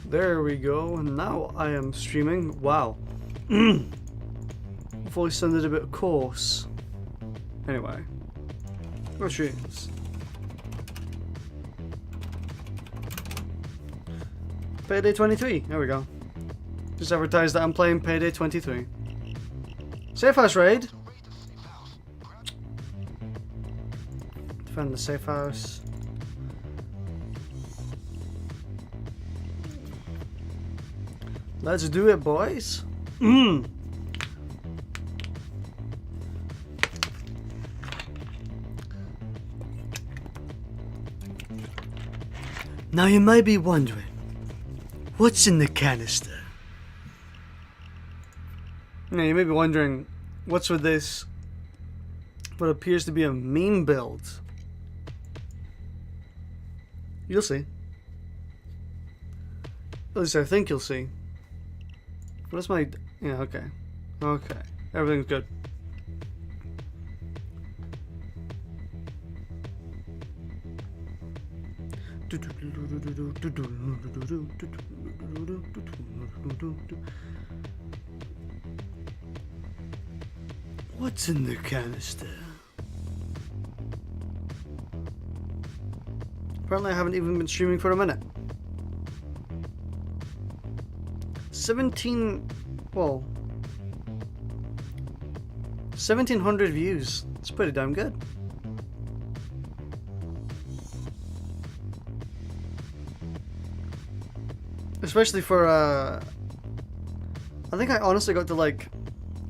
There we go. Now I am streaming. Wow. Voice sounded a bit coarse. Anyway. What streams? Payday 23. There we go. Just advertised that I'm playing Payday 23. Safe house raid. Defend the safe house. Let's do it, boys. Now you might be wondering, what's in the canister? Now you may be wondering, what's with this, what appears to be a meme build? You'll see. At least I think you'll see. What's my... yeah, okay. Okay. Everything's good. What's in the canister? Apparently I haven't even been streaming for a minute. 1700 views. It's pretty damn good. Especially for, I think I honestly got to like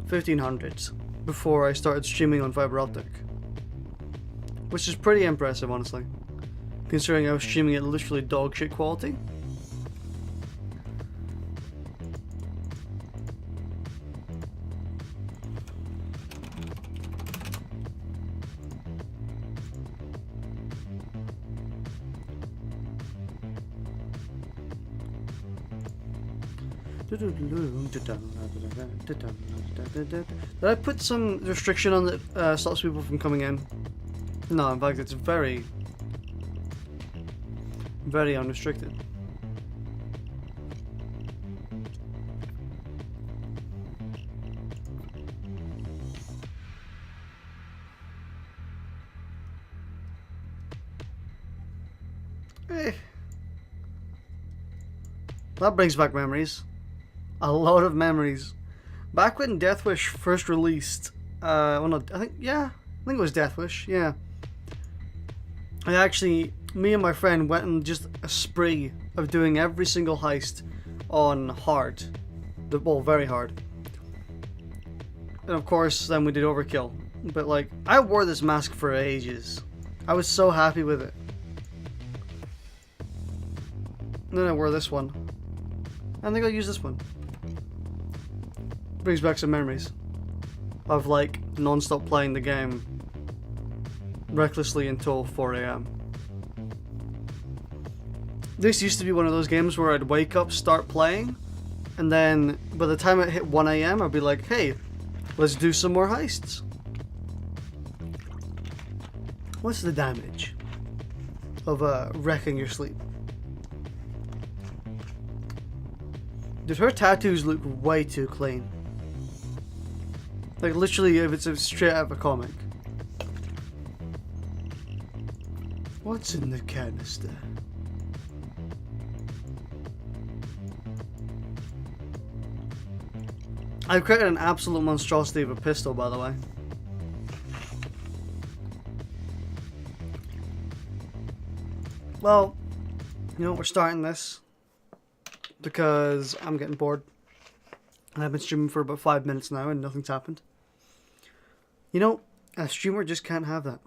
1500 before I started streaming on fiber optic. Which is pretty impressive, honestly. Considering I was streaming at literally dog shit quality. Did I put some restriction on that stops people from coming in? No, in fact it's very, very unrestricted. That brings back memories. A lot of memories. Back when Deathwish first released, well, no, I think it was Deathwish, yeah. Me and my friend went on just a spree of doing every single heist on hard. Well, very hard. And of course, then we did Overkill. But like, I wore this mask for ages. I was so happy with it. And then I wore this one. I think I'll use this one. Brings back some memories of like non-stop playing the game recklessly until 4 AM. This used to be one of those games where I'd wake up, start playing, and then by the time it hit 1 AM I'd be like, hey, let's do some more heists. What's the damage of wrecking your sleep? Dude, her tattoos look way too clean. Like literally if it's straight out of a comic. What's in the canister? I've created an absolute monstrosity of a pistol, by the way. Well, you know, we're starting this because I'm getting bored. And I've been streaming for about 5 minutes now and nothing's happened. You know, a streamer just can't have that.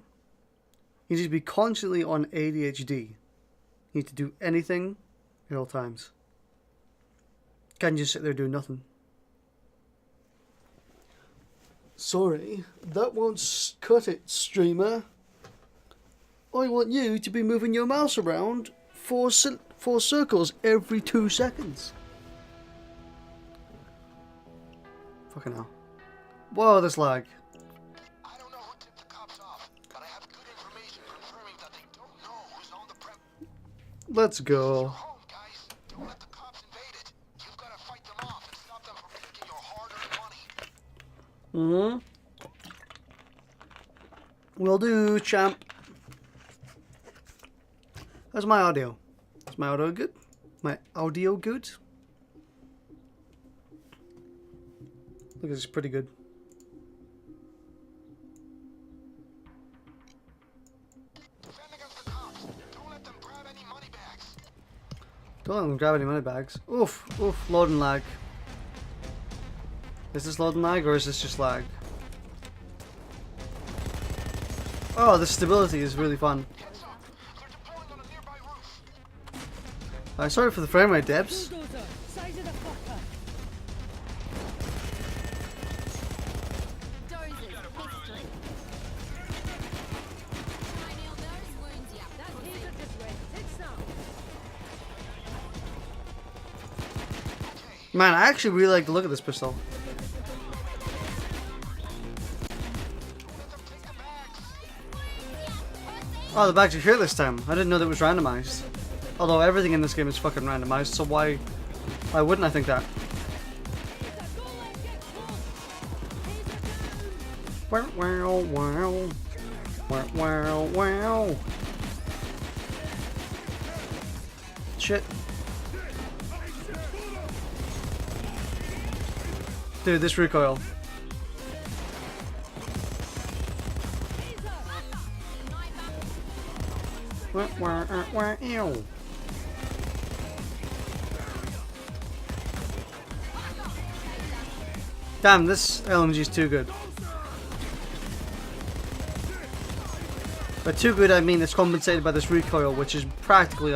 You need to be constantly on ADHD. You need to do anything at all times. Can't just sit there doing nothing. Sorry, that won't cut it, streamer. I want you to be moving your mouse around four circles every 2 seconds. Fucking hell. Whoa, this lag. I don't know who tipped the cops off, but I have good information confirming that they don't know who's on the premises. Let's go. Home, guys. Don't let the cops Hmm. Will do, champ. How's my audio? Is my audio good? My audio good? Look, it's pretty good. Defend against the cops. Don't let them grab any money bags. Don't let them grab any money bags. Oof, oof, loading lag. Is this loading lag or is this just lag? Oh, the stability is really fun. Heads up. They're deploying on a nearby roof. Sorry for the frame rate dips. Bulldozer, size of the fucker. Dozers, pistol. Tiny on those wounds, yeah. That's He's it this way. Take some. Man, I actually really like the look of this pistol. Oh, the bags are here this time. I didn't know that it was randomized. Although everything in this game is fucking randomized, so why wouldn't I think that? Wow, wow, wow. Wow, wow, wow. Shit. Dude, this recoil. Wah, wah, wah, ew. Damn, this LMG is too good. By too good, I mean it's compensated by this recoil, which is practically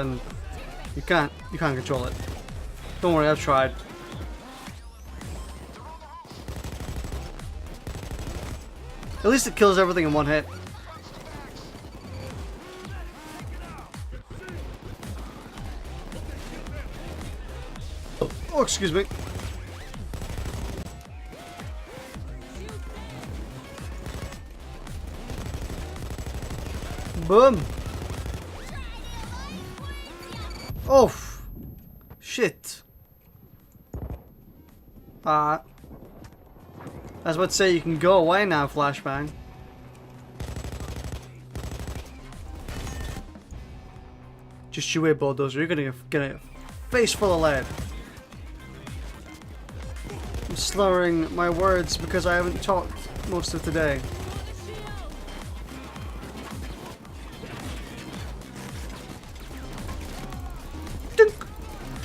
you can't control it. Don't worry, I've tried. At least it kills everything in one hit. Oh, excuse me. Boom. Oh, shit. I was about to say you can go away now, flashbang. Just you wait, bulldozer. You're gonna get a face full of lead. I'm slurring my words because I haven't talked most of today. Dunk,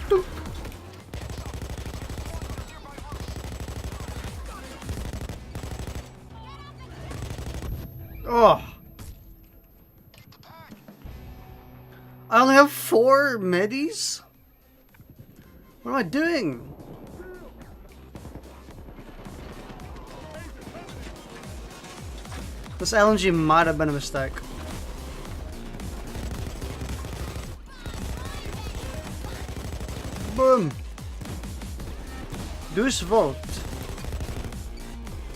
dunk. Oh. I only have 4 medis? What am I doing? This LMG might have been a mistake. Boom! Deuce volt.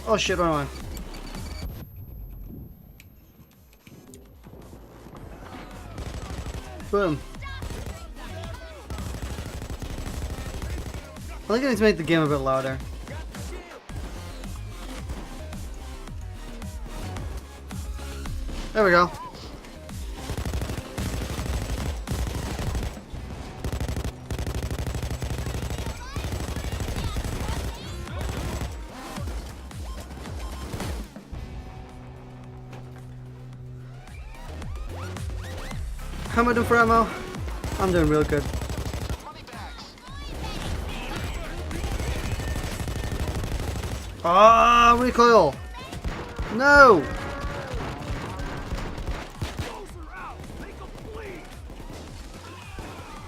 Oh shit, where am I? Boom. I think I need to make the game a bit louder. There we go. How am I doing for ammo? I'm doing real good. Ah, recoil! No!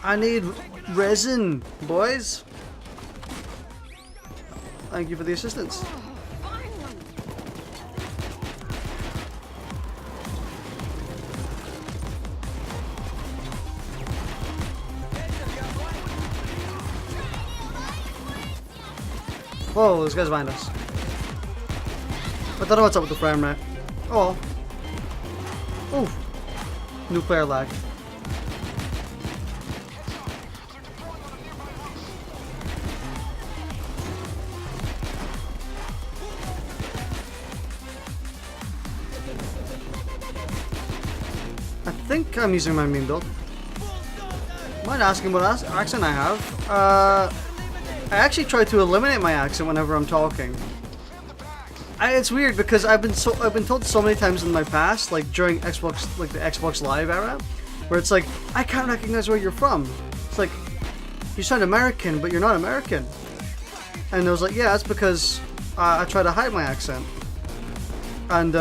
I need resin, boys. Thank you for the assistance. Whoa, this guy's behind us. I don't know what's up with the frame rate. Oh. Oof. Nuclear lag. I think I'm using my main build. Mind asking what accent I have? I actually try to eliminate my accent whenever I'm talking. It's weird because I've been told so many times in my past, like during Xbox, like the Xbox Live era, where it's like I can't recognize where you're from. It's like you sound American, but you're not American. And I was like, yeah, that's because I try to hide my accent. And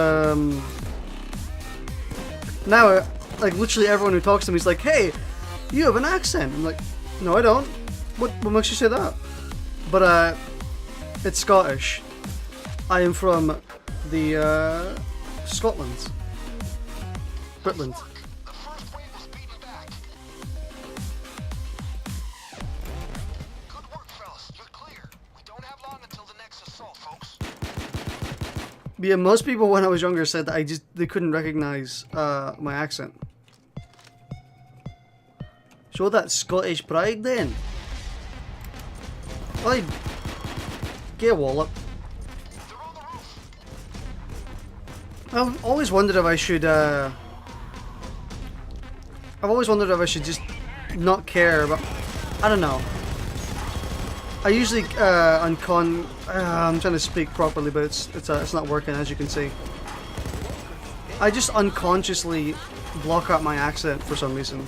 now, like literally everyone who talks to me is like, hey, you have an accent. I'm like, no, I don't. What makes you say that? But it's Scottish. I am from the Scotland. Britland. The first wave is beating back. Good work, fellas. You're clear. We don't have long until the next assault, folks. Yeah, most people when I was younger said that they couldn't recognize my accent. Show that Scottish pride then. Oi, get a wallop. They're on the roof. I've always wondered if I should. I've always wondered if I should just not care, but I don't know. I usually I'm trying to speak properly, but it's not working, as you can see. I just unconsciously block out my accent for some reason.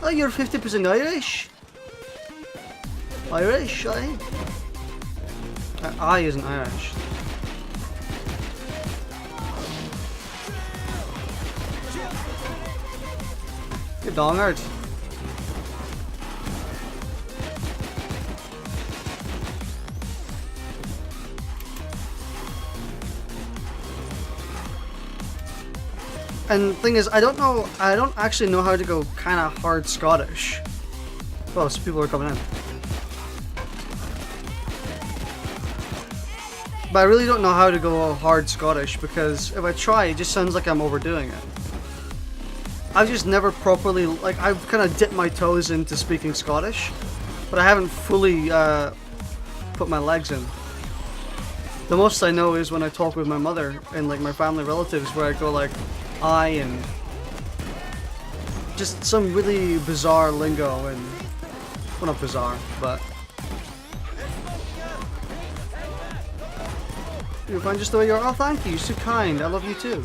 Oh, you're 50% Irish. Irish, eh? I isn't Irish. Good dongard. And the thing is, I don't actually know how to go kind of hard Scottish. Oh, some people are coming in. But I really don't know how to go hard Scottish because if I try, it just sounds like I'm overdoing it. I've just never properly, like, I've kind of dipped my toes into speaking Scottish, but I haven't fully put my legs in. The most I know is when I talk with my mother and like my family relatives, where I go like, I and just some really bizarre lingo and, well, not bizarre, but you're fine just the way you are. Oh, thank you. You're so kind. I love you too.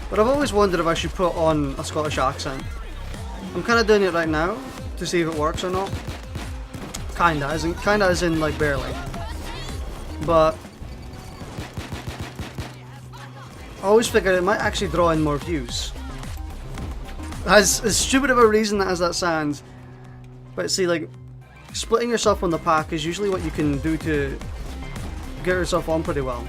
But I've always wondered if I should put on a Scottish accent. I'm kind of doing it right now to see if it works or not. Kinda, as in like barely. But I always figured it might actually draw in more views. As stupid of a reason as that sounds, but see, like, splitting yourself on the pack is usually what you can do to get yourself on pretty well.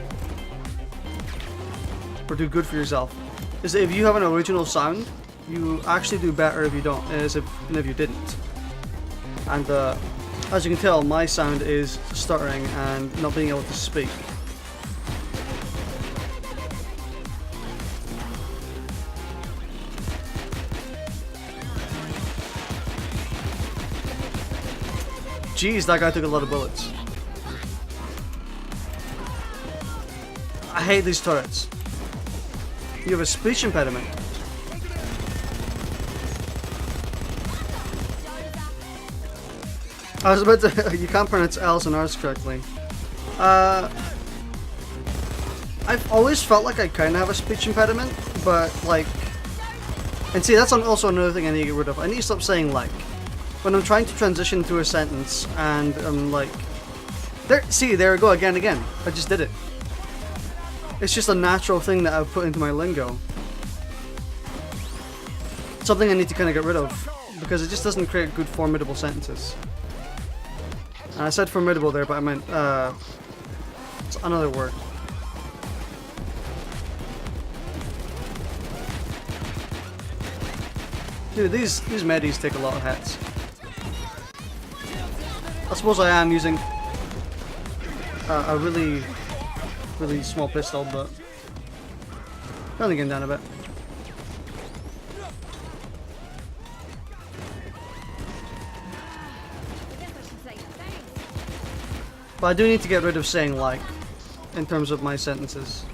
Or do good for yourself. Is that if you have an original sound, you actually do better if you don't, than if you didn't. And as you can tell, my sound is stuttering and not being able to speak. Jeez, that guy took a lot of bullets. I hate these turrets. You have a speech impediment. I was about to. You can't pronounce L's and R's correctly. I've always felt like I kind of have a speech impediment, but like. And see, that's also another thing I need to get rid of. I need to stop saying like. When I'm trying to transition through a sentence and I'm like. There we go again. I just did it. It's just a natural thing that I've put into my lingo. Something I need to kind of get rid of, because it just doesn't create good formidable sentences. And I said formidable there, but I meant, it's another word. Dude, these medis take a lot of hits. I suppose I am using a really small pistol, but only getting down a bit. But I do need to get rid of saying like in terms of my sentences.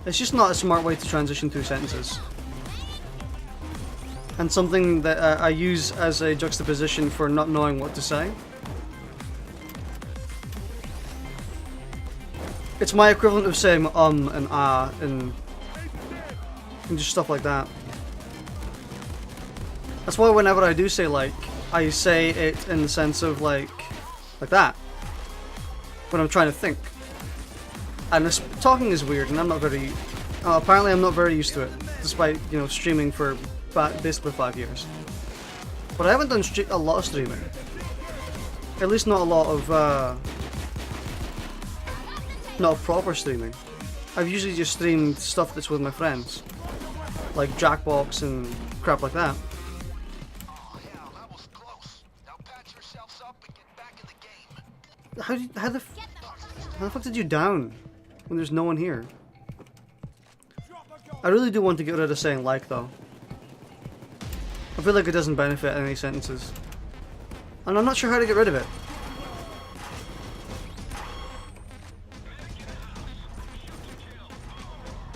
It's just not a smart way to transition through sentences. And something that I use as a juxtaposition for not knowing what to say. It's my equivalent of saying and ah and just stuff like that. That's why whenever I do say like, I say it in the sense of like that. When I'm trying to think. And this talking is weird, and I'm not very. Apparently, I'm not very used to it, despite streaming for basically 5 years. But I haven't done a lot of streaming. At least not a lot of not proper streaming. I've usually just streamed stuff that's with my friends, like Jackbox and crap like that. Oh, hell, that was close. Now patch yourselves up and get back in the game. How the fuck did you down when there's no one here? I really do want to get rid of saying like though. I feel like it doesn't benefit any sentences. And I'm not sure how to get rid of it.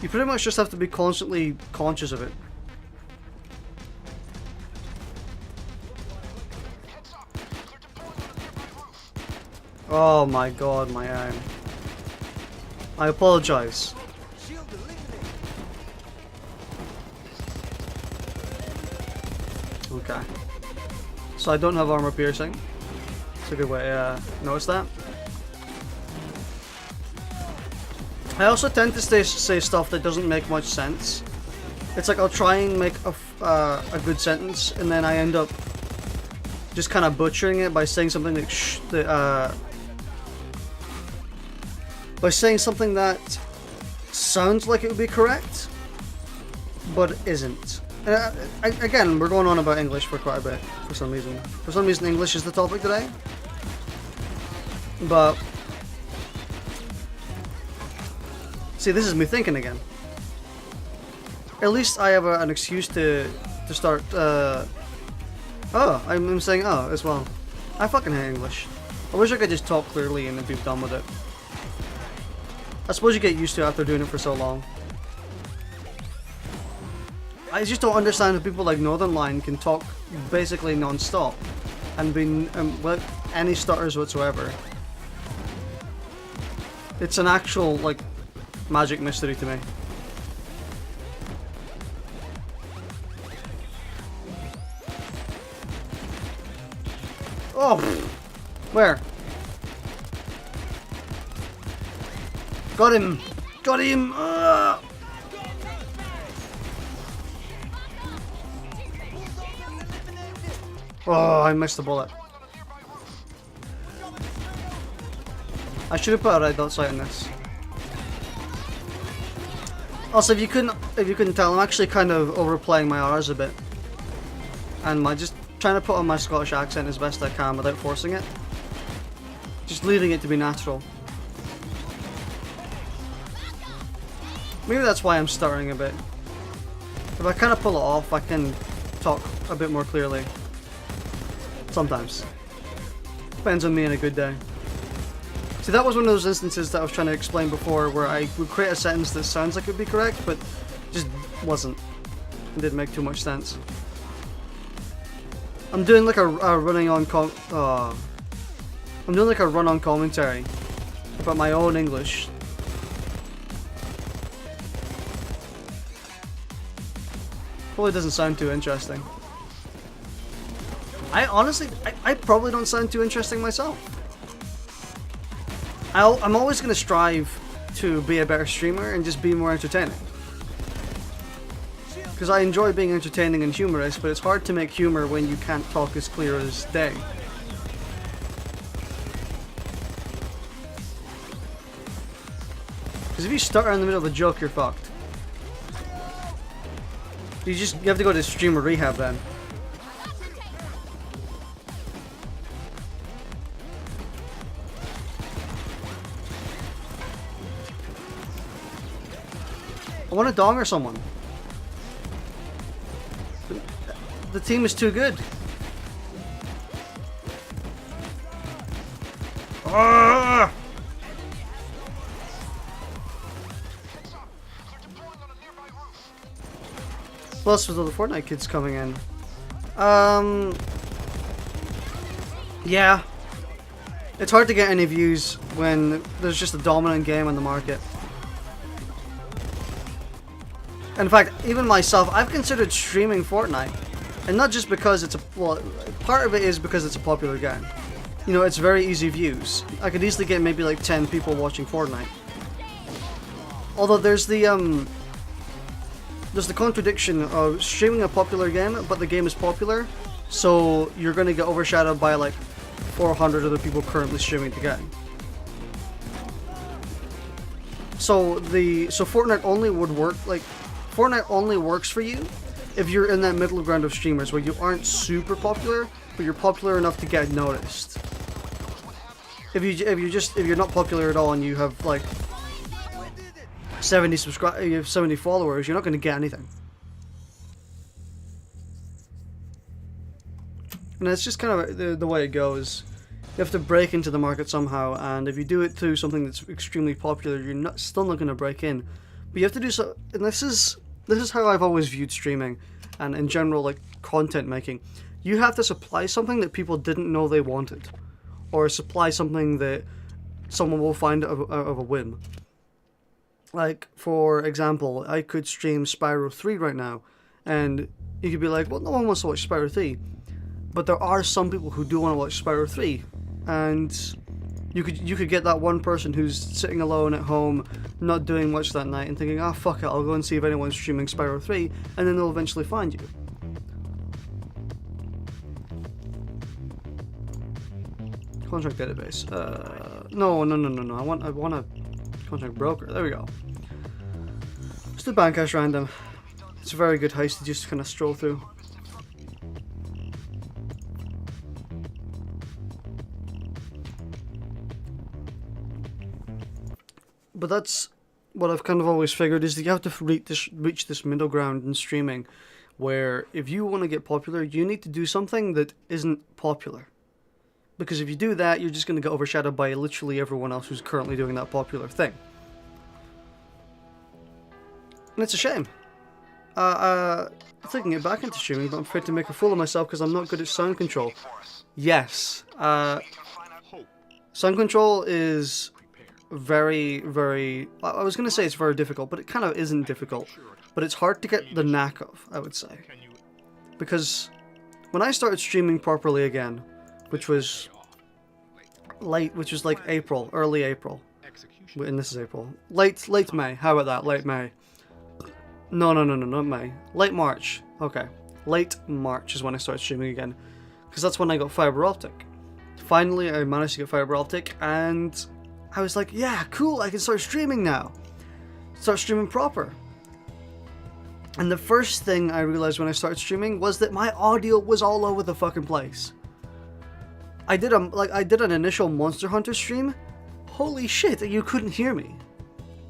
You pretty much just have to be constantly conscious of it. Heads up. They're deploying on a nearby roof. Oh my god, my aim. I apologize. Okay. So I don't have armor piercing. It's a good way to notice that. I also tend to say stuff that doesn't make much sense. It's like I'll try and make a good sentence, and then I end up just kind of butchering it by saying something that by saying something that sounds like it would be correct, but isn't. Again, we're going on about English for quite a bit for some reason. For some reason, English is the topic today. But see, this is me thinking again. At least I have an excuse to start. Oh, I'm saying oh as well. I fucking hate English. I wish I could just talk clearly and be done with it. I suppose you get used to it after doing it for so long. I just don't understand how people like Northern Line can talk basically non-stop and be without any stutters whatsoever. It's an actual like magic mystery to me. Oh, where? Got him! Got him! Oh, I missed the bullet. I should have put a red dot sight on this. Also, if you couldn't tell, I'm actually kind of overplaying my R's a bit, and just trying to put on my Scottish accent as best I can without forcing it. Just leaving it to be natural. Maybe that's why I'm stuttering a bit. If I kind of pull it off, I can talk a bit more clearly. Sometimes. Depends on me on a good day. See, that was one of those instances that I was trying to explain before, where I would create a sentence that sounds like it would be correct, but just wasn't. It didn't make too much sense. I'm doing like a running on I'm doing like a run-on commentary about my own English. Probably doesn't sound too interesting. I honestly, I probably don't sound too interesting myself. I'm always going to strive to be a better streamer and just be more entertaining. Because I enjoy being entertaining and humorous, but it's hard to make humor when you can't talk as clear as day. Because if you stutter in the middle of a joke, you're fucked. You have to go to streamer rehab then. I want to donger someone. The team is too good. Ah! Plus with all the Fortnite kids coming in. Yeah. It's hard to get any views when there's just a dominant game on the market. In fact, even myself, I've considered streaming Fortnite. And not just because it's a... well, part of it is because it's a popular game. You know, it's very easy views. I could easily get maybe like 10 people watching Fortnite. Although there's the contradiction of streaming a popular game, but the game is popular, so you're going to get overshadowed by like 400 other people currently streaming the game. So Fortnite only would work, like, Fortnite only works for you if you're in that middle ground of streamers where you aren't super popular, but you're popular enough to get noticed. If you're not popular at all and you have like 70 subscribers, you have 70 followers, you're not going to get anything. And it's just kind of the way it goes. You have to break into the market somehow, and if you do it through something that's extremely popular, you're still not going to break in. But you have to do so, and this is how I've always viewed streaming, and in general, like content making. You have to supply something that people didn't know they wanted, or supply something that someone will find of a whim. Like, for example, I could stream Spyro 3 right now, and you could be like, well, no one wants to watch Spyro 3. But there are some people who do want to watch Spyro 3, and you could get that one person who's sitting alone at home, not doing much that night, and thinking, ah, fuck it, I'll go and see if anyone's streaming Spyro 3, and then they'll eventually find you. Contract database. No. I want a contract broker. There we go. Just do bank cash random. It's a very good heist to just kind of stroll through. But that's what I've kind of always figured, is that you have to reach this middle ground in streaming, where if you want to get popular, you need to do something that isn't popular. Because if you do that, you're just going to get overshadowed by literally everyone else who's currently doing that popular thing. And it's a shame. I'm thinking it back into streaming, but I'm afraid to make a fool of myself because I'm not good at sound control. Yes. Sound control is very, very... I was going to say it's very difficult, but it kind of isn't difficult. But it's hard to get the knack of, I would say. Because when I started streaming properly again, which was like April, early April. And this is April. Late May. How about that? Late May. No, not May. Late March. Okay. Late March is when I started streaming again. Because that's when I got fiber optic. Finally, I managed to get fiber optic, and I was like, yeah, cool, I can start streaming now. Start streaming proper. And the first thing I realized when I started streaming was that my audio was all over the fucking place. I did an initial Monster Hunter stream. Holy shit, you couldn't hear me.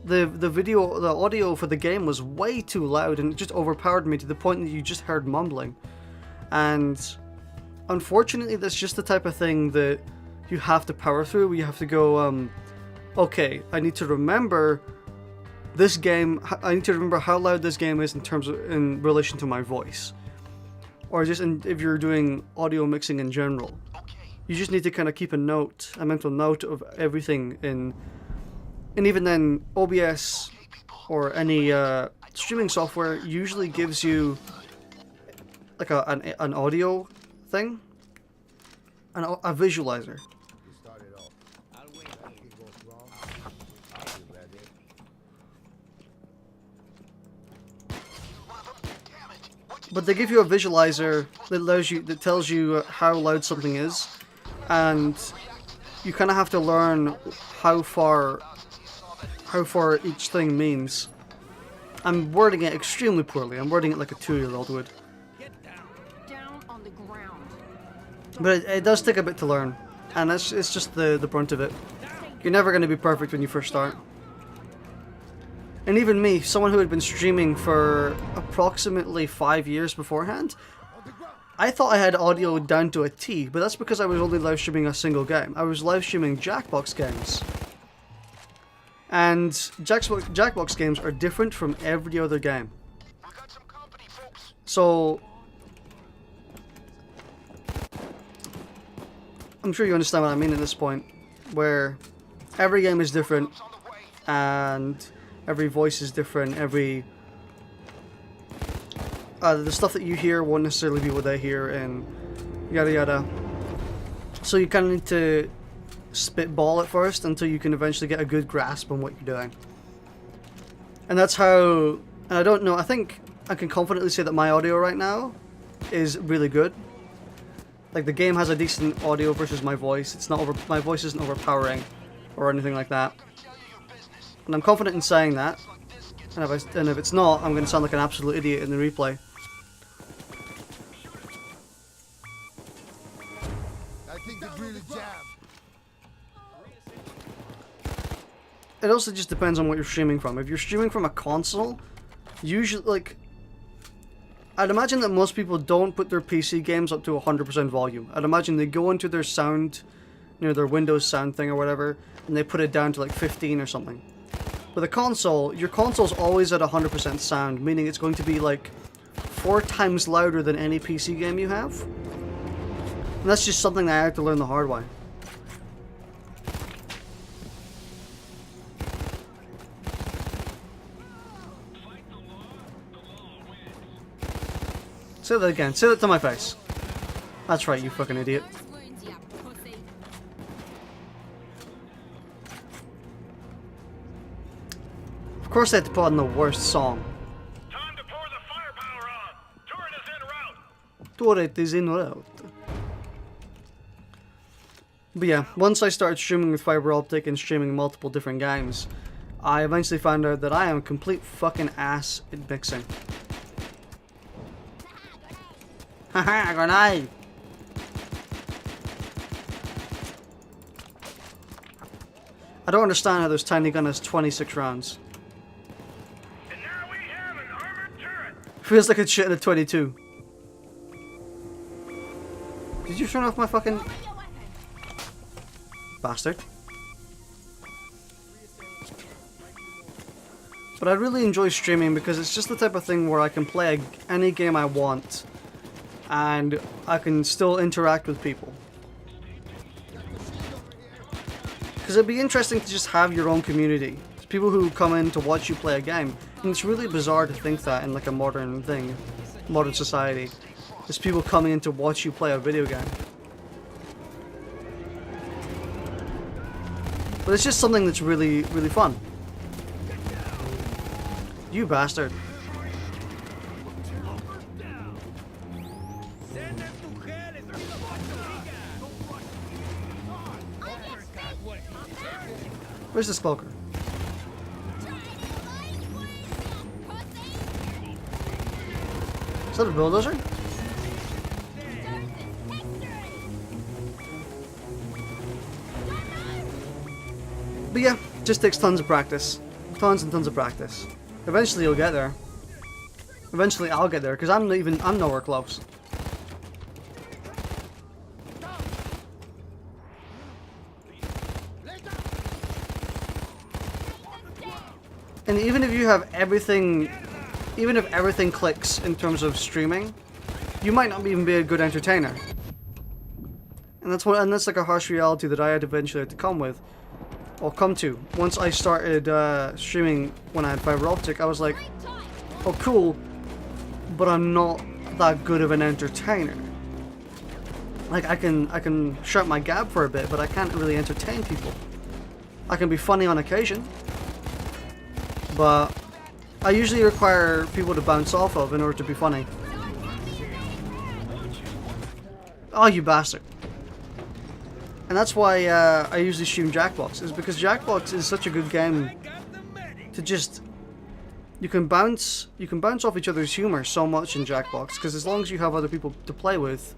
The audio for the game was way too loud, and it just overpowered me to the point that you just heard mumbling. And unfortunately, that's just the type of thing that you have to power through. You have to go, okay, I need to remember this game. I need to remember how loud this game is in relation to my voice, or just if you're doing audio mixing in general. You just need to kind of keep a mental note of everything and even then, OBS or any streaming software usually gives you like an audio thing, a visualizer. But they give you a visualizer that tells you how loud something is, and you kind of have to learn how far each thing means. I'm wording it extremely poorly. I'm wording it like a 2-year-old would. Down on the ground. But it does take a bit to learn, and it's just the brunt of it. You're never going to be perfect when you first start. And even me, someone who had been streaming for approximately 5 years beforehand, I thought I had audio down to a T, but that's because I was only live streaming a single game. I was live streaming Jackbox games. And Jackbox games are different from every other game. We got some company, folks. So, I'm sure you understand what I mean at this point, where every game is different, On the way. and every voice is different, the stuff that you hear won't necessarily be what they hear, and yada yada. So you kind of need to spitball at first until you can eventually get a good grasp on what you're doing. And that's how, and I don't know, I think I can confidently say that my audio right now is really good. Like, the game has a decent audio versus my voice. It's not my voice isn't overpowering or anything like that. Tell you your business. And I'm confident in saying that. Like this gets And if it's not, I'm going to sound like an absolute idiot in the replay. I think they really jammed. It also just depends on what you're streaming from. If you're streaming from a console, usually, like, I'd imagine that most people don't put their PC games up to 100% volume. I'd imagine they go into their sound, you know, their Windows sound thing or whatever, and they put it down to like 15 or something. With a console, your console's always at 100% sound, meaning it's going to be like 4 times louder than any PC game you have. And that's just something that I had to learn the hard way. Say that again. Say that to my face. That's right, you fucking idiot. Of course they had to put on the worst song. Time to pour the firepower on. Turret is en route. Turret is en route. But yeah, once I started streaming with fiber optic and streaming multiple different games, I eventually found out that I am a complete fucking ass at mixing. Haha, grenade! I don't understand how this tiny gun has 26 rounds. And now we have an armored turret. Feels like it's shit in a 22. Did you turn off my fucking... bastard? But I really enjoy streaming because it's just the type of thing where I can play any game I want and I can still interact with people. Because it'd be interesting to just have your own community. There's people who come in to watch you play a game, and it's really bizarre to think that in like a modern thing, modern society. There's people coming in to watch you play a video game. But it's just something that's really, really fun. You bastard. Where's the skulker? Is that a bulldozer? But yeah, just takes tons of practice. Tons and tons of practice. Eventually you'll get there. Eventually I'll get there, because I'm nowhere close. And even if you have everything, even if everything clicks in terms of streaming, you might not even be a good entertainer. And that's like a harsh reality that I had eventually to come to. Once I started streaming when I had fiber optic, I was like, oh cool, but I'm not that good of an entertainer. Like I can shout my gab for a bit, but I can't really entertain people. I can be funny on occasion, but I usually require people to bounce off of in order to be funny. Oh, you bastard. And that's why I usually stream Jackbox, is because Jackbox is such a good game to just... You can bounce off each other's humor so much in Jackbox, because as long as you have other people to play with,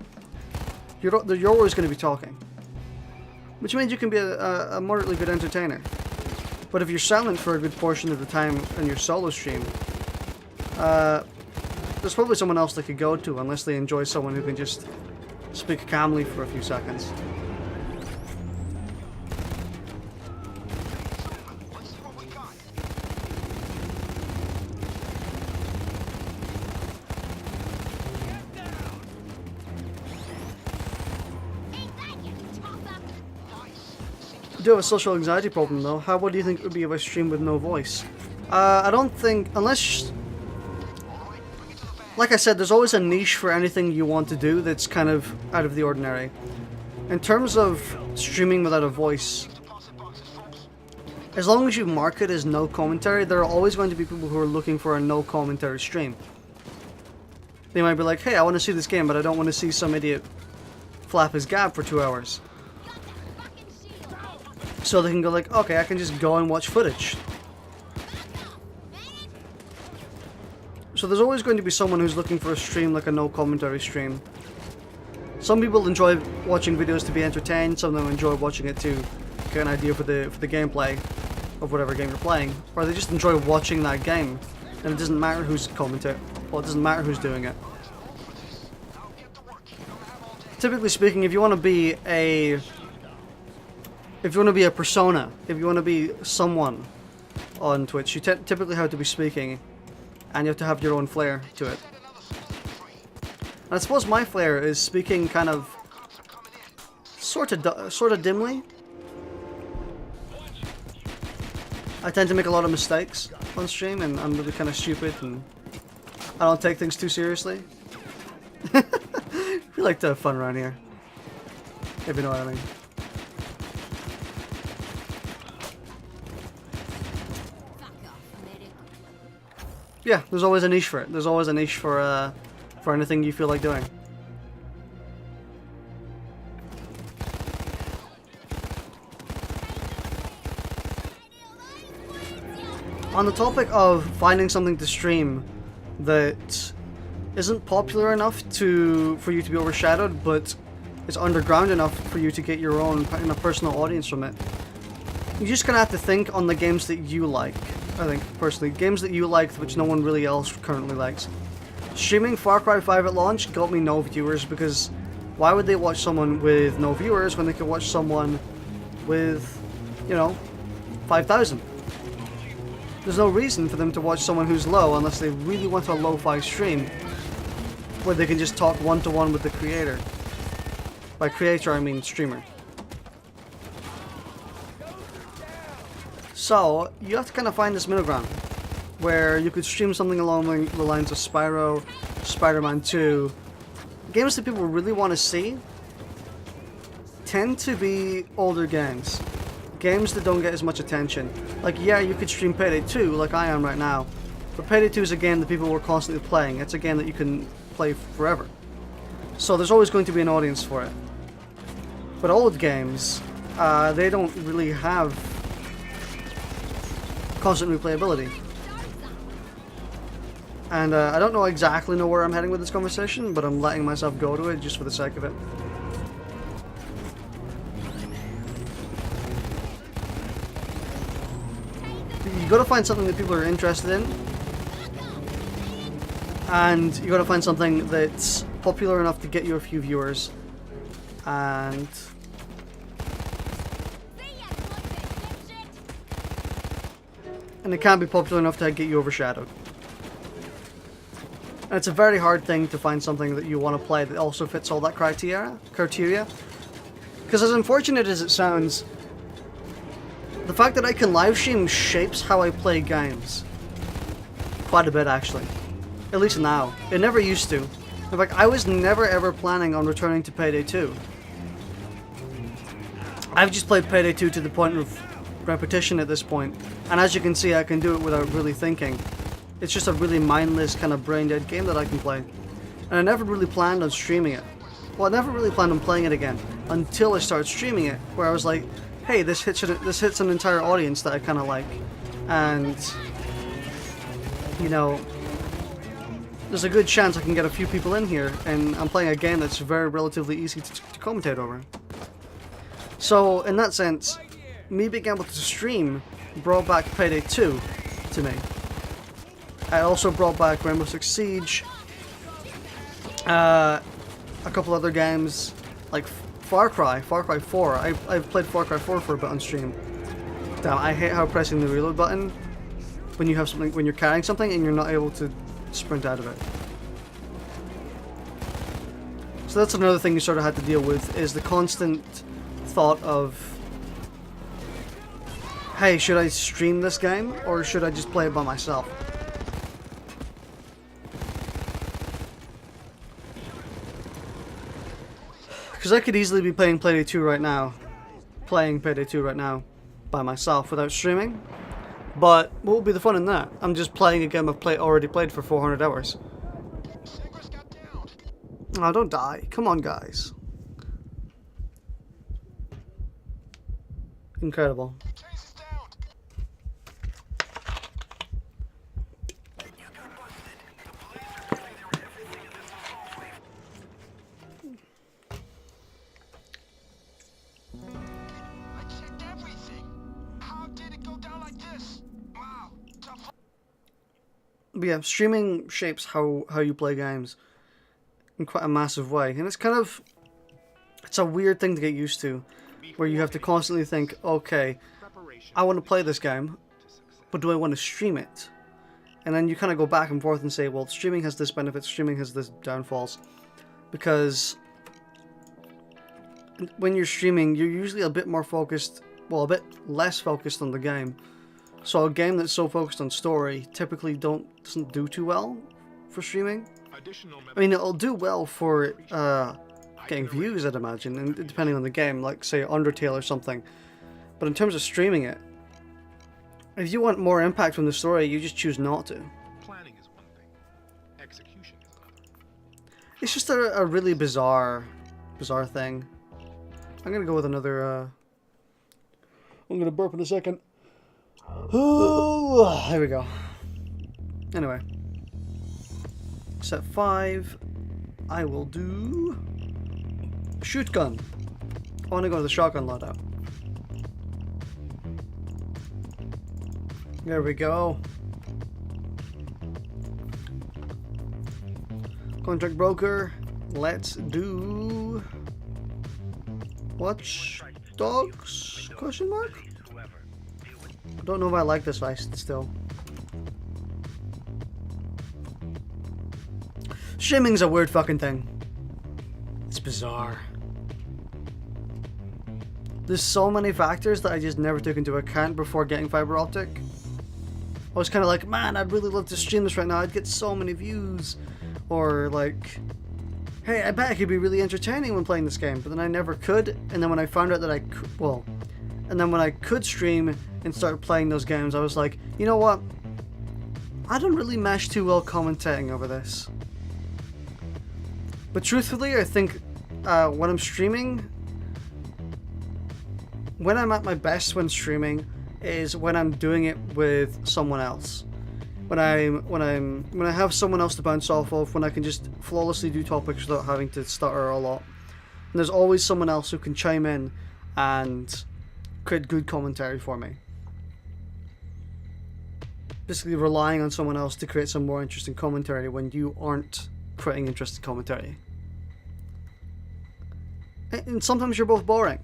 you're always going to be talking. Which means you can be a moderately good entertainer. But if you're silent for a good portion of the time in your solo stream, there's probably someone else they could go to unless they enjoy someone who can just speak calmly for a few seconds. Let's see what we got. I do have a social anxiety problem though. What do you think it would be if I streamed with no voice? I don't think, unless, like I said, there's always a niche for anything you want to do that's kind of out of the ordinary. In terms of streaming without a voice, as long as you mark it as no commentary, there are always going to be people who are looking for a no commentary stream. They might be like, hey, I want to see this game, but I don't want to see some idiot flap his gab for 2 hours. So they can go like, okay, I can just go and watch footage. So there's always going to be someone who's looking for a stream like a no commentary stream. Some people enjoy watching videos to be entertained, some of them enjoy watching it to get an idea for the gameplay of whatever game you're playing. Or they just enjoy watching that game. And it doesn't matter who's commentating. Well, it doesn't matter who's doing it. Typically speaking, if you want to be a persona, if you want to be someone on Twitch, you typically have to be speaking, and you have to have your own flair to it. And I suppose my flair is speaking kind of, sort of dimly. I tend to make a lot of mistakes on stream, and I'm really kind of stupid, and I don't take things too seriously. We like to have fun around here, if you know what I mean. Yeah, there's always a niche for it. There's always a niche for anything you feel like doing. On the topic of finding something to stream that isn't popular enough for you to be overshadowed, but is underground enough for you to get your own personal audience from it, you just kind of have to think on the games that you like. I think, personally, games that you liked which no one really else currently likes. Streaming Far Cry 5 at launch got me no viewers, because why would they watch someone with no viewers when they could watch someone with, 5,000? There's no reason for them to watch someone who's low unless they really want a lo-fi stream where they can just talk one-to-one with the creator. By creator, I mean streamer. So, you have to kind of find this middle ground, where you could stream something along the lines of Spyro, Spider-Man 2. Games that people really want to see tend to be older games. Games that don't get as much attention. Like, yeah, you could stream Payday 2, like I am right now, but Payday 2 is a game that people were constantly playing. It's a game that you can play forever. So there's always going to be an audience for it. But old games, they don't really have constant replayability. And I don't exactly know where I'm heading with this conversation, but I'm letting myself go to it just for the sake of it. You gotta find something that people are interested in, and you gotta find something that's popular enough to get you a few viewers, and it can't be popular enough to get you overshadowed. And it's a very hard thing to find something that you want to play that also fits all that criteria. Because as unfortunate as it sounds, the fact that I can live stream shapes how I play games. Quite a bit, actually. At least now. It never used to. In fact, I was never ever planning on returning to Payday 2. I've just played Payday 2 to the point of repetition at this point, and as you can see, I can do it without really thinking. It's just a really mindless kind of brain-dead game that I can play, and I never really planned on streaming it. Well, I never really planned on playing it again until I started streaming it, where I was like, hey, this hits an entire audience that I kind of like, and there's a good chance I can get a few people in here, and I'm playing a game that's very relatively easy to commentate over. So in that sense, me being able to stream brought back Payday 2 to me. I also brought back Rainbow Six Siege, A couple other games like Far Cry 4. I've played Far Cry 4 for a bit on stream. Damn, I hate how pressing the reload button when you have something, when you're carrying something and you're not able to sprint out of it. So that's another thing you sort of had to deal with, is the constant thought of, hey, should I stream this game or should I just play it by myself? Because I could easily be playing Payday 2 right now, by myself without streaming. But what would be the fun in that? I'm just playing a game I've already played for 400 hours. Oh, don't die. Come on, guys. Incredible. But yeah, streaming shapes how you play games in quite a massive way, and it's a weird thing to get used to, where you have to constantly think, okay, I want to play this game, but do I want to stream it? And then you kind of go back and forth and say, well, streaming has this benefit, streaming has this downfalls, because when you're streaming, you're usually a bit more focused, well, a bit less focused on the game. So a game that's so focused on story typically doesn't do too well for streaming. I mean, it'll do well for getting views, I'd imagine, and depending on the game, like say Undertale or something. But in terms of streaming it, if you want more impact from the story, you just choose not to. Planning is one thing, execution is another. It's just a really bizarre thing. I'm gonna go with another. I'm gonna burp in a second. Oh, there we go. Anyway, set 5. I will do shoot gun. I want to go to the shotgun loadout. There we go. Contract broker. Let's do Watch Dogs? Question mark? I don't know if I like this heist still. Streaming's a weird fucking thing. It's bizarre. There's so many factors that I just never took into account before getting fiber optic. I was kind of like, man, I'd really love to stream this right now. I'd get so many views. Or like, hey, I bet it could be really entertaining when playing this game. But then I never could. And then when I found out that I could, well, and then when I could stream and start playing those games, I was like, you know what? I don't really mesh too well commentating over this. But truthfully, I think when I'm streaming, when I'm at my best when streaming is when I'm doing it with someone else. When I have someone else to bounce off of, when I can just flawlessly do topics without having to stutter a lot. And there's always someone else who can chime in and create good commentary for me. Basically relying on someone else to create some more interesting commentary when you aren't creating interesting commentary. And sometimes you're both boring.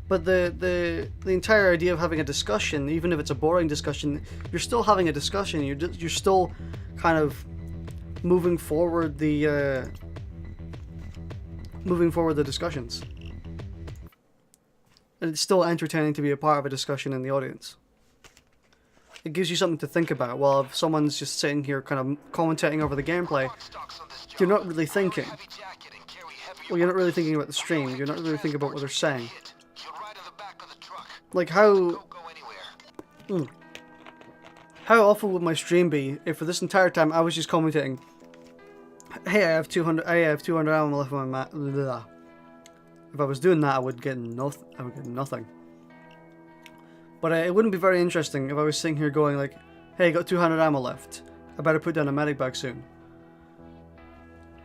But the entire idea of having a discussion, even if it's a boring discussion, you're still having a discussion. You're still kind of moving forward the discussions. And it's still entertaining to be a part of a discussion in the audience. It gives you something to think about. While if someone's just sitting here kind of commentating over the gameplay, you're not really thinking. Well, you're not really thinking about the stream. You're not really thinking about what they're saying. Like how awful would my stream be if for this entire time I was just commentating, hey, I have 200 ammo left on my map. If I was doing that, I would get nothing. But it wouldn't be very interesting if I was sitting here going like, hey, I got 200 ammo left. I better put down a medic bag soon.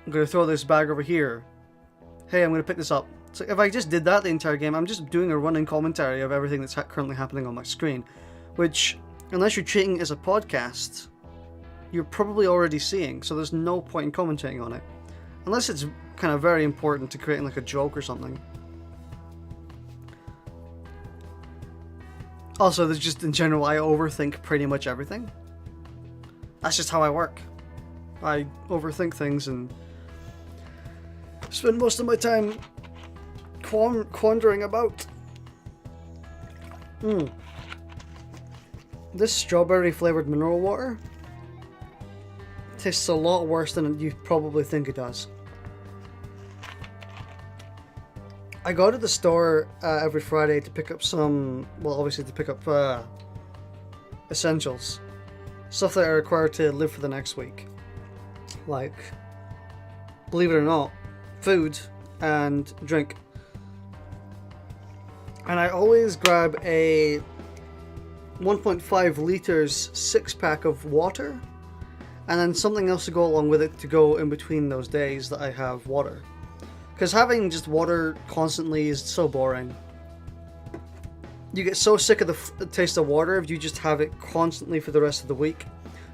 I'm going to throw this bag over here. Hey, I'm going to pick this up. So if I just did that the entire game, I'm just doing a running commentary of everything that's currently happening on my screen. Which, unless you're treating it as a podcast, you're probably already seeing. So there's no point in commentating on it. Unless it's kind of very important to creating like a joke or something. Also, there's just in general, I overthink pretty much everything. That's just how I work. I overthink things and spend most of my time quandering about. This strawberry flavored mineral water tastes a lot worse than you probably think it does. I go to the store every Friday to pick up some, well, obviously to pick up essentials. Stuff that I require to live for the next week. Like, believe it or not, food and drink. And I always grab a 1.5 liters 6-pack of water, and then something else to go along with it to go in between those days that I have water. Because having just water constantly is so boring. You get so sick of the taste of water if you just have it constantly for the rest of the week.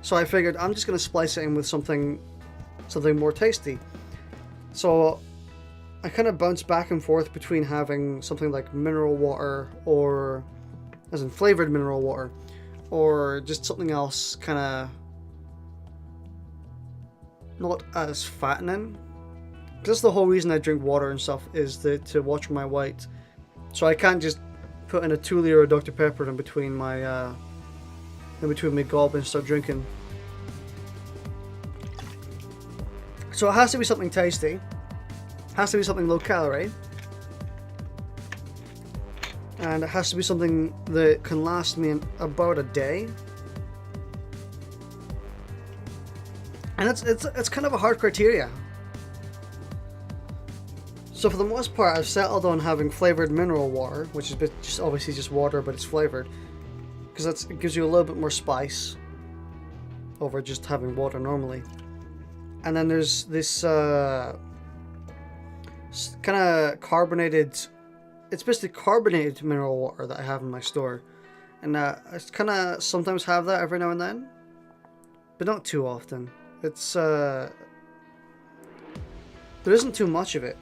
So I figured I'm just going to splice it in with something more tasty. So I kind of bounce back and forth between having something like mineral water, or as in flavored mineral water, or just something else kind of not as fattening. That's the whole reason I drink water and stuff, is to watch my weight. So I can't just put in a 2 liter of Dr. Pepper in between my gob and start drinking. So it has to be something tasty. Has to be something low calorie. And it has to be something that can last me about a day. And it's kind of a hard criteria. So for the most part, I've settled on having flavored mineral water, which is just obviously just water, but it's flavored, because it gives you a little bit more spice over just having water normally. And then there's this kind of carbonated, it's basically carbonated mineral water that I have in my store, and I kind of sometimes have that every now and then, but not too often. It's there isn't too much of it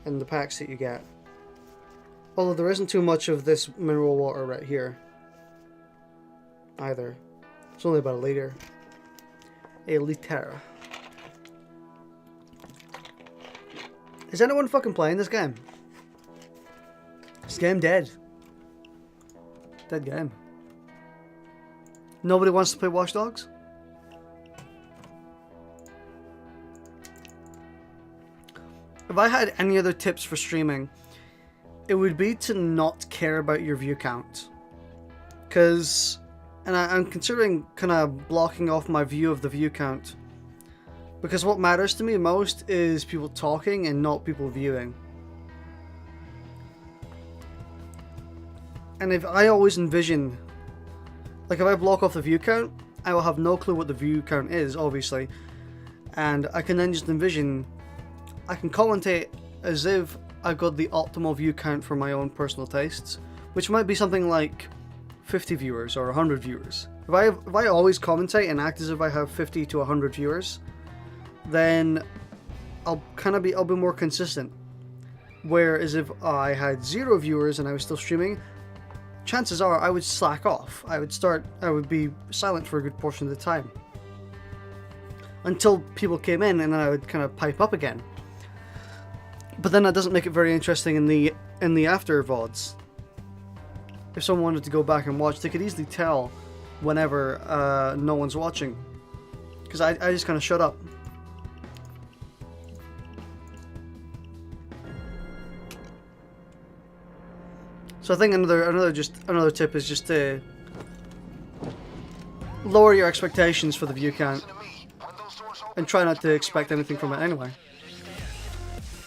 in the packs that you get. Although there isn't too much of this mineral water right here either. It's only about a liter. A liter. Is anyone fucking playing this game? This game dead. Dead game. Nobody wants to play Watch Dogs? If I had any other tips for streaming, it would be to not care about your view count. Because, and I'm considering kind of blocking off my view of the view count. Because what matters to me most is people talking and not people viewing. And if I always envision, like if I block off the view count, I will have no clue what the view count is, obviously. And I can then just envision, I can commentate as if I got the optimal view count for my own personal tastes, which might be something like 50 viewers or 100 viewers. If I always commentate and act as if I have 50 to 100 viewers, then I'll be more consistent. Whereas if I had 0 viewers and I was still streaming, chances are I would slack off. I would be silent for a good portion of the time. Until people came in, and then I would kind of pipe up again. But then that doesn't make it very interesting in the after VODs. If someone wanted to go back and watch, they could easily tell whenever no one's watching. Because I just kind of shut up. So I think another tip is just to lower your expectations for the view count and try not to expect anything from it anyway.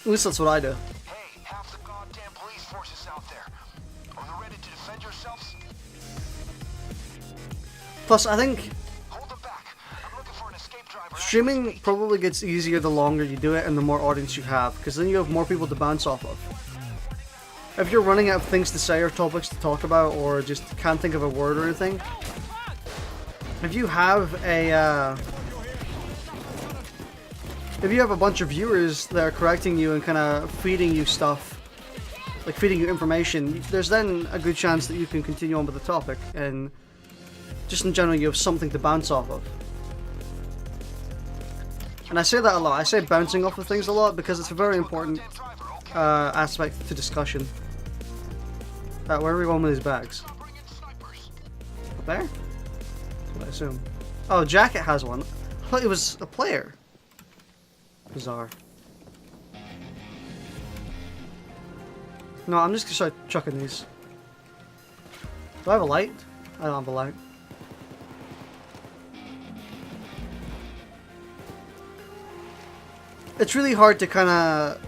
At least that's what I do. Hey, half the goddamn police forces out there. Are you ready to defend yourselves? Plus, I think Hold them back. I'm looking for an escape driver. streaming probably gets easier the longer you do it and the more audience you have, because then you have more people to bounce off of. If you're running out of things to say or topics to talk about, or just can't think of a word or anything, if you have a if you have a bunch of viewers that are correcting you and kind of feeding you stuff, like feeding you information, there's then a good chance that you can continue on with the topic, and just in general you have something to bounce off of. And I say that a lot. I say bouncing off of things a lot because it's a very important aspect to discussion. Where are we going with these bags? Up there? That's what I assume. Oh, Jacket has one. I thought he was a player. Bizarre. No, I'm just gonna start chucking these. Do I have a light? I don't have a light. It's really hard to kind of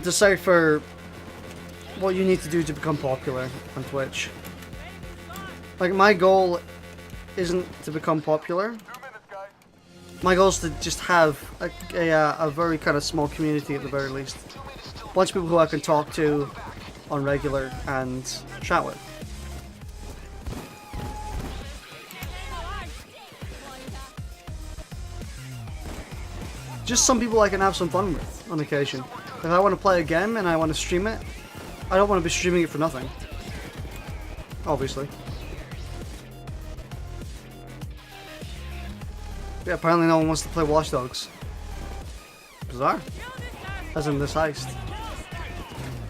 decipher what you need to do to become popular on Twitch. Like, my goal isn't to become popular. My goal is to just have a very kind of small community at the very least. A bunch of people who I can talk to on regular and chat with. Just some people I can have some fun with on occasion. If I want to play a game and I want to stream it, I don't want to be streaming it for nothing. Obviously. Yeah, apparently no one wants to play Watch Dogs. Bizarre. As in this heist.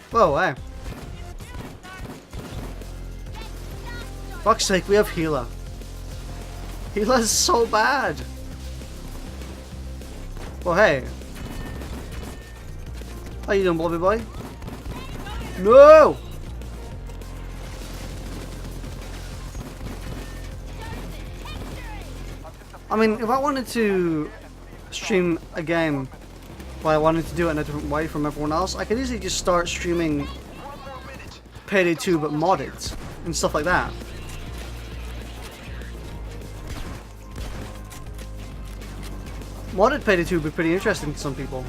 Whoa, hey. Fuck's sake, we have Healer. Healer's so bad. Well, hey. How you doing, Blobby boy? No! I mean, if I wanted to stream a game, but I wanted to do it in a different way from everyone else, I could easily just start streaming Payday 2 but modded and stuff like that. Modded Payday 2 would be pretty interesting to some people.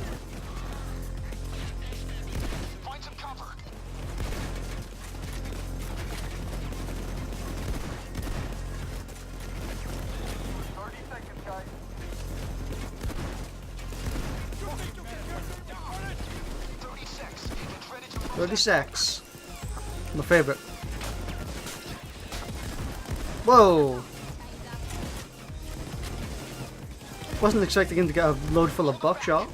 Find some cover. Dirty sex. My favorite. Whoa! Wasn't expecting him to get a load full of buckshot.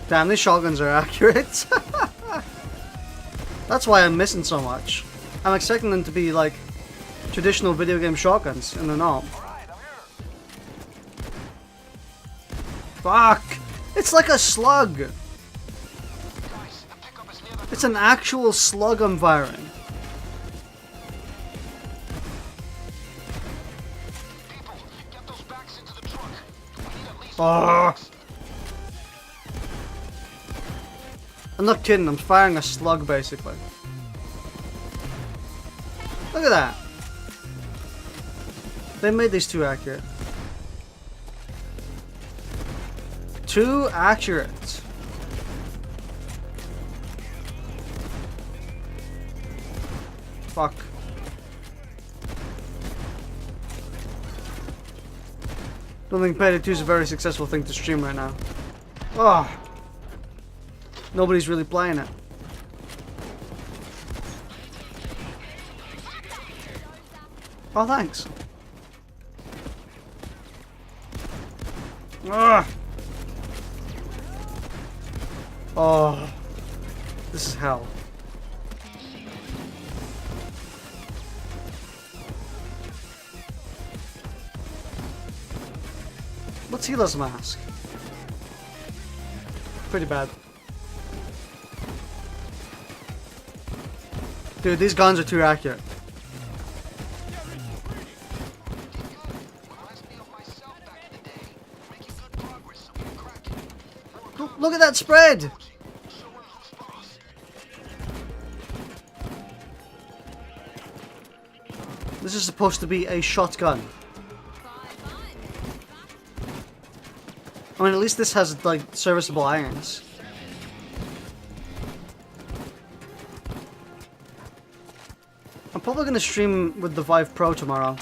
Damn, these shotguns are accurate. That's why I'm missing so much. I'm expecting them to be like traditional video game shotguns, and they're not. Fuck! It's like a slug! It's an actual slug I'm firing. Oh. I'm not kidding, I'm firing a slug basically. Look at that. They made these too accurate. Too accurate. Fuck. Don't think Payday 2 is a very successful thing to stream right now. Oh. Nobody's really playing it. Oh, thanks. Ugh. Oh. This is hell. What's Healer's mask? Pretty bad. Dude, these guns are too accurate. Look at that spread! This is supposed to be a shotgun. I mean, at least this has, like, serviceable irons. I'm probably going to stream with the Vive Pro tomorrow.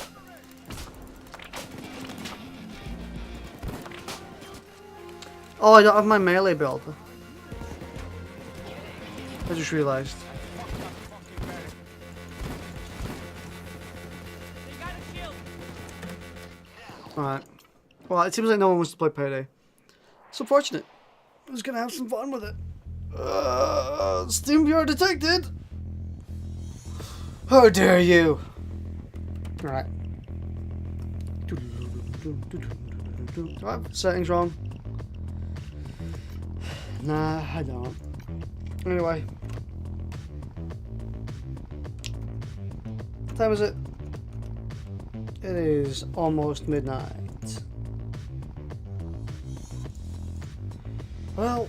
Oh, I don't have my melee build. I just realized. Alright. Well, it seems like no one wants to play Payday. It's unfortunate. I was gonna have some fun with it. Steam VR detected! How dare you! Alright. Do I have settings wrong? Nah, I don't. Anyway. What time is it? It is almost midnight. Well,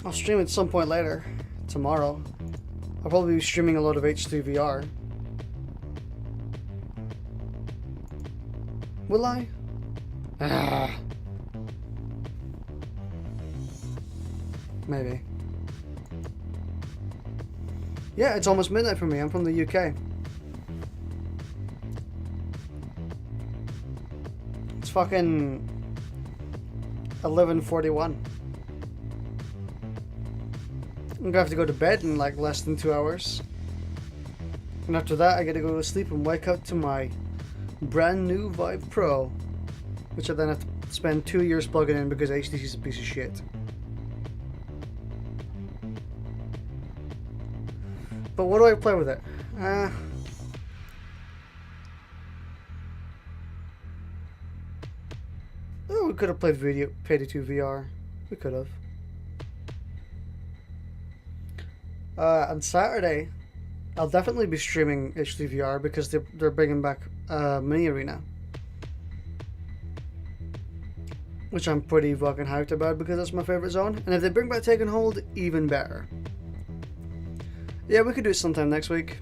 I'll stream at some point later. Tomorrow. I'll probably be streaming a lot of H3 VR. Will I? Maybe. Yeah, it's almost midnight for me. I'm from the UK. It's fucking 11:41. I'm gonna have to go to bed in like less than 2 hours. And after that, I gotta go to sleep and wake up to my brand new Vive Pro, which I then have to spend 2 years plugging in because HTC is a piece of shit. But what do I play with it? Oh, we could have played Payday 2 VR. We could have. On Saturday, I'll definitely be streaming HD VR because they're bringing back Mini Arena, which I'm pretty fucking hyped about because that's my favorite zone. And if they bring back Take and Hold, even better. Yeah, we could do it sometime next week.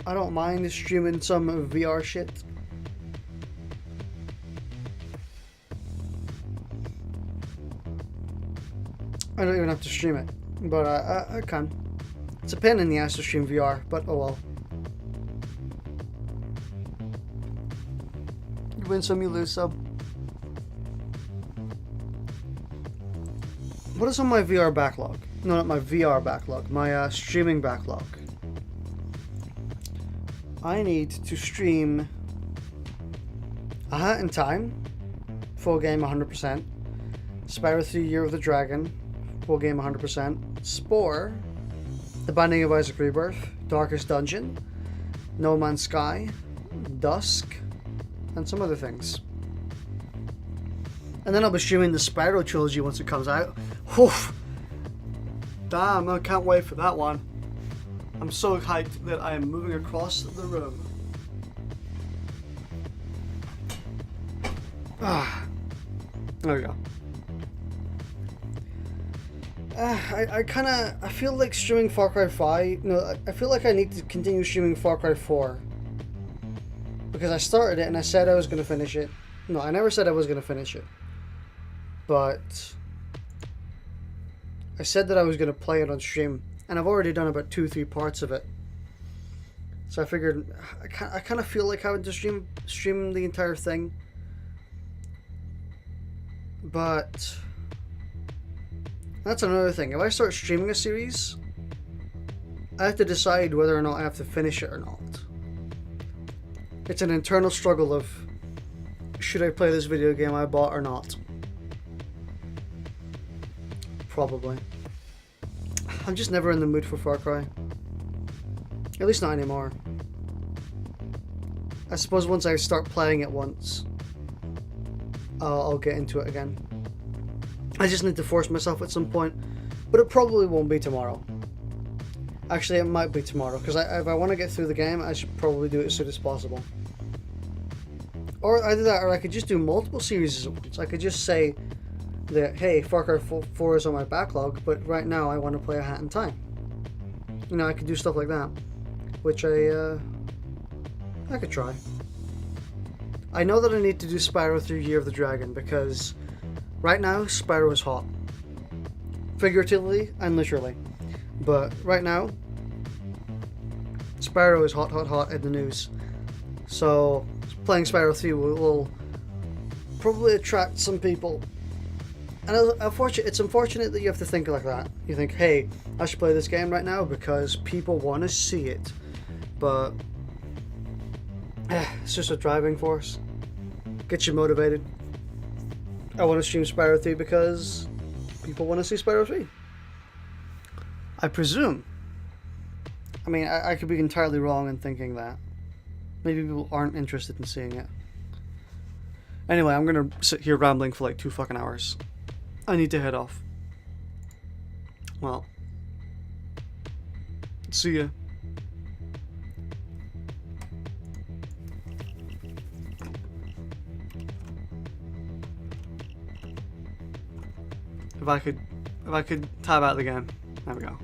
I don't mind streaming some VR shit. I don't even have to stream it, but I can. It's a pain in the ass to stream VR, but oh well. You win some, you lose some. What is on my VR backlog? No, not my VR backlog, my streaming backlog. I need to stream A Hat in Time, full game 100%, Spyro 3 Year of the Dragon, full game 100%, Spore, The Binding of Isaac Rebirth, Darkest Dungeon, No Man's Sky, Dusk, and some other things. And then I'll be streaming the Spyro trilogy once it comes out. Oof. Damn, I can't wait for that one. I'm so hyped that I am moving across the room. There we go. I feel like streaming Far Cry 5. No, I feel like I need to continue streaming Far Cry 4. Because I started it and I said I was going to finish it. No, I never said I was going to finish it. But I said that I was going to play it on stream. And I've already done about 2-3 parts of it. So I figured I kind of feel like having to stream the entire thing. But that's another thing. If I start streaming a series, I have to decide whether or not I have to finish it or not. It's an internal struggle of, should I play this video game I bought or not? Probably. I'm just never in the mood for Far Cry. At least not anymore. I suppose once I start playing it once, I'll get into it again. I just need to force myself at some point, but it probably won't be tomorrow. Actually, it might be tomorrow, because if I want to get through the game, I should probably do it as soon as possible. Or either that, or I could just do multiple series at once. I could just say that, hey, Far Cry 4 is on my backlog, but right now I want to play A Hat in Time. You know, I could do stuff like that, which I could try. I know that I need to do Spyro 3 Year of the Dragon, because right now, Spyro is hot. Figuratively and literally. But right now, Spyro is hot in the news. So playing Spyro 3 will probably attract some people. And it's unfortunate that you have to think like that. You think, hey, I should play this game right now because people want to see it. But it's just a driving force. Gets you motivated. I want to stream Spyro 3 because people want to see Spyro 3. I presume. I mean, I could be entirely wrong in thinking that. Maybe people aren't interested in seeing it. Anyway, I'm gonna sit here rambling for like 2 fucking hours. I need to head off. Well, see ya. If I could tab out the game. There we go.